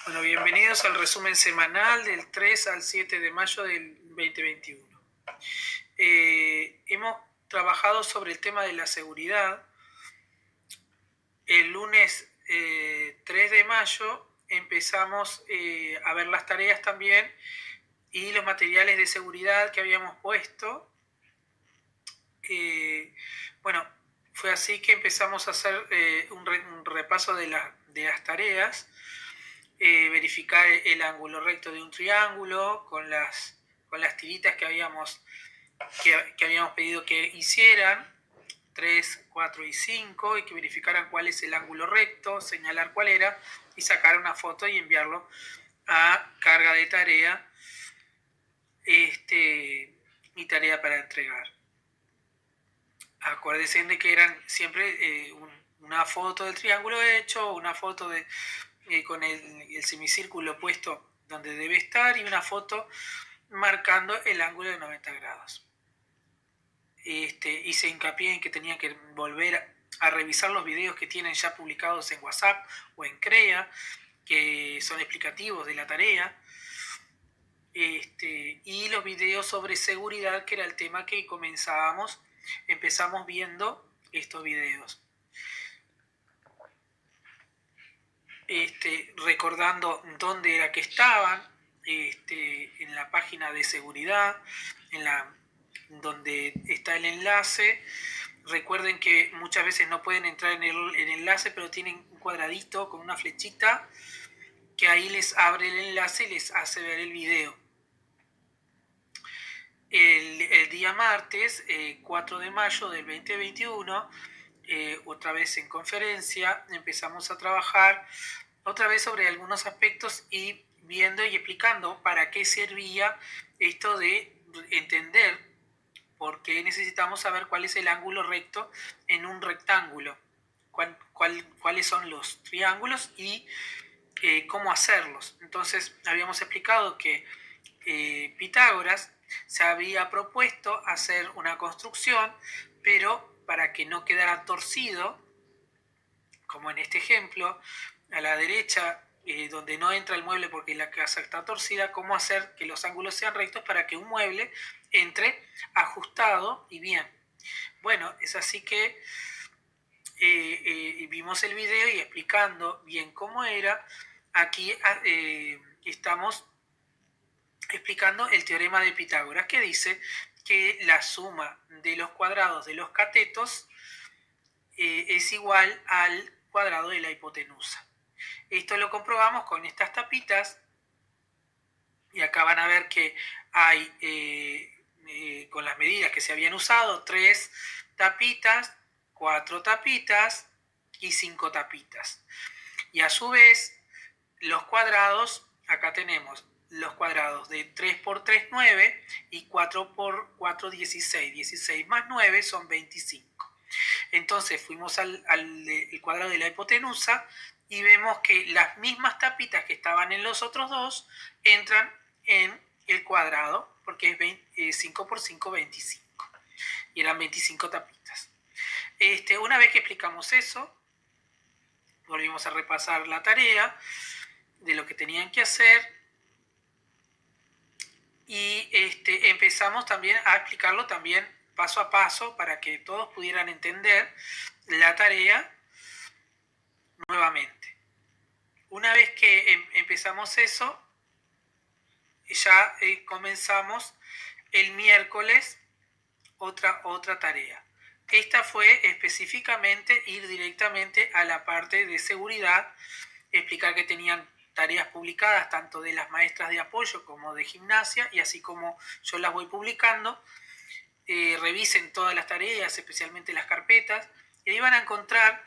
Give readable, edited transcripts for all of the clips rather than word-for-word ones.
Bueno, bienvenidos al resumen semanal del 3 al 7 de mayo del 2021. Hemos trabajado sobre el tema de la seguridad. El lunes 3 de mayo empezamos a ver las tareas también y los materiales de seguridad que habíamos puesto. Bueno, fue así que empezamos a hacer un repaso de las tareas. Verificar el ángulo recto de un triángulo con las tiritas que habíamos pedido que hicieran, 3, 4 y 5, y que verificaran cuál es el ángulo recto, señalar cuál era y sacar una foto y enviarlo a carga de tarea, mi tarea para entregar. Acuérdense de que eran siempre una foto del triángulo hecho, una foto con el semicírculo puesto donde debe estar y una foto marcando el ángulo de 90 grados. Hice hincapié en que tenía que volver a revisar los videos que tienen ya publicados en WhatsApp o en CREA, que son explicativos de la tarea, y los videos sobre seguridad, que era el tema que empezamos viendo estos videos. Recordando dónde era que estaban, en la página de seguridad, donde está el enlace. Recuerden que muchas veces no pueden entrar en el enlace, pero tienen un cuadradito con una flechita que ahí les abre el enlace y les hace ver el video. El día martes 4 de mayo del 2021, otra vez en conferencia, empezamos a trabajar otra vez sobre algunos aspectos y viendo y explicando para qué servía esto de entender por qué necesitamos saber cuál es el ángulo recto en un rectángulo, cuáles son los triángulos y cómo hacerlos. Entonces habíamos explicado que Pitágoras se había propuesto hacer una construcción, pero para que no quedara torcido, como en este ejemplo, a la derecha, donde no entra el mueble porque la casa está torcida, cómo hacer que los ángulos sean rectos para que un mueble entre ajustado y bien. Bueno, es así que vimos el video y explicando bien cómo era. Aquí estamos explicando el teorema de Pitágoras, que dice que la suma de los cuadrados de los catetos es igual al cuadrado de la hipotenusa. Esto lo comprobamos con estas tapitas, y acá van a ver que hay, con las medidas que se habían usado, 3 tapitas, 4 tapitas y 5 tapitas. Y a su vez, los cuadrados, acá tenemos los cuadrados de 3 por 3, 9, y 4 por 4, 16. 16 más 9 son 25. Entonces fuimos al cuadrado de la hipotenusa y vemos que las mismas tapitas que estaban en los otros dos entran en el cuadrado, porque es 5 por 5, 25. Y eran 25 tapitas. Una vez que explicamos eso, volvimos a repasar la tarea de lo que tenían que hacer y empezamos también a explicarlo también paso a paso para que todos pudieran entender la tarea nuevamente. Una vez que empezamos eso, ya comenzamos el miércoles otra tarea. Esta fue específicamente ir directamente a la parte de seguridad, explicar que tenían tareas publicadas tanto de las maestras de apoyo como de gimnasia, y así como yo las voy publicando, revisen todas las tareas, especialmente las carpetas, y ahí van a encontrar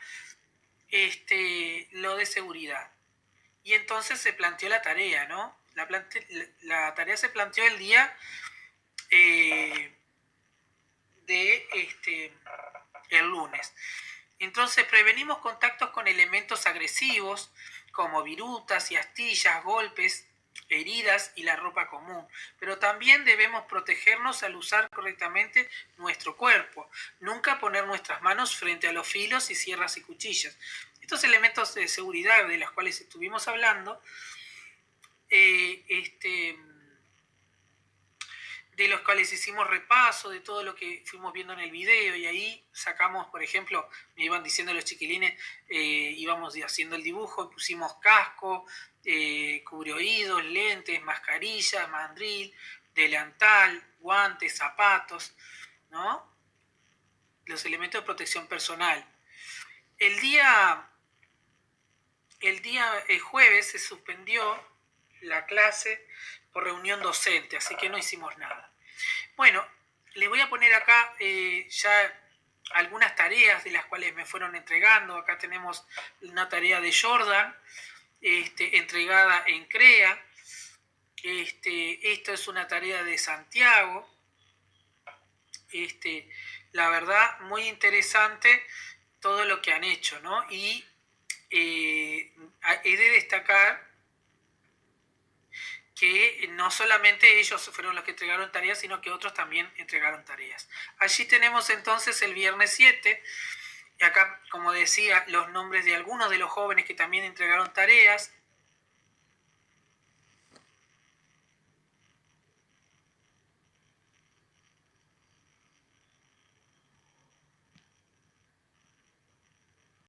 lo de seguridad. Y entonces se planteó la tarea, ¿no? La tarea se planteó el día el lunes. Entonces prevenimos contactos con elementos agresivos como virutas y astillas, golpes, heridas y la ropa común. Pero también debemos protegernos al usar correctamente nuestro cuerpo. Nunca poner nuestras manos frente a los filos y sierras y cuchillas. Estos elementos de seguridad de los cuales estuvimos hablando de los cuales hicimos repaso de todo lo que fuimos viendo en el video, y ahí sacamos, por ejemplo, me iban diciendo los chiquilines, íbamos haciendo el dibujo y pusimos casco, cubrioídos, lentes, mascarilla, mandril, delantal, guantes, zapatos, ¿no? Los elementos de protección personal. El día jueves se suspendió la clase por reunión docente, así que no hicimos nada. Bueno, les voy a poner acá ya algunas tareas de las cuales me fueron entregando. Acá tenemos una tarea de Jordan, entregada en CREA. Esto es una tarea de Santiago. La verdad, muy interesante todo lo que han hecho, ¿no? Y he de destacar que no solamente ellos fueron los que entregaron tareas, sino que otros también entregaron tareas. Allí tenemos entonces el viernes 7, y acá, como decía, los nombres de algunos de los jóvenes que también entregaron tareas.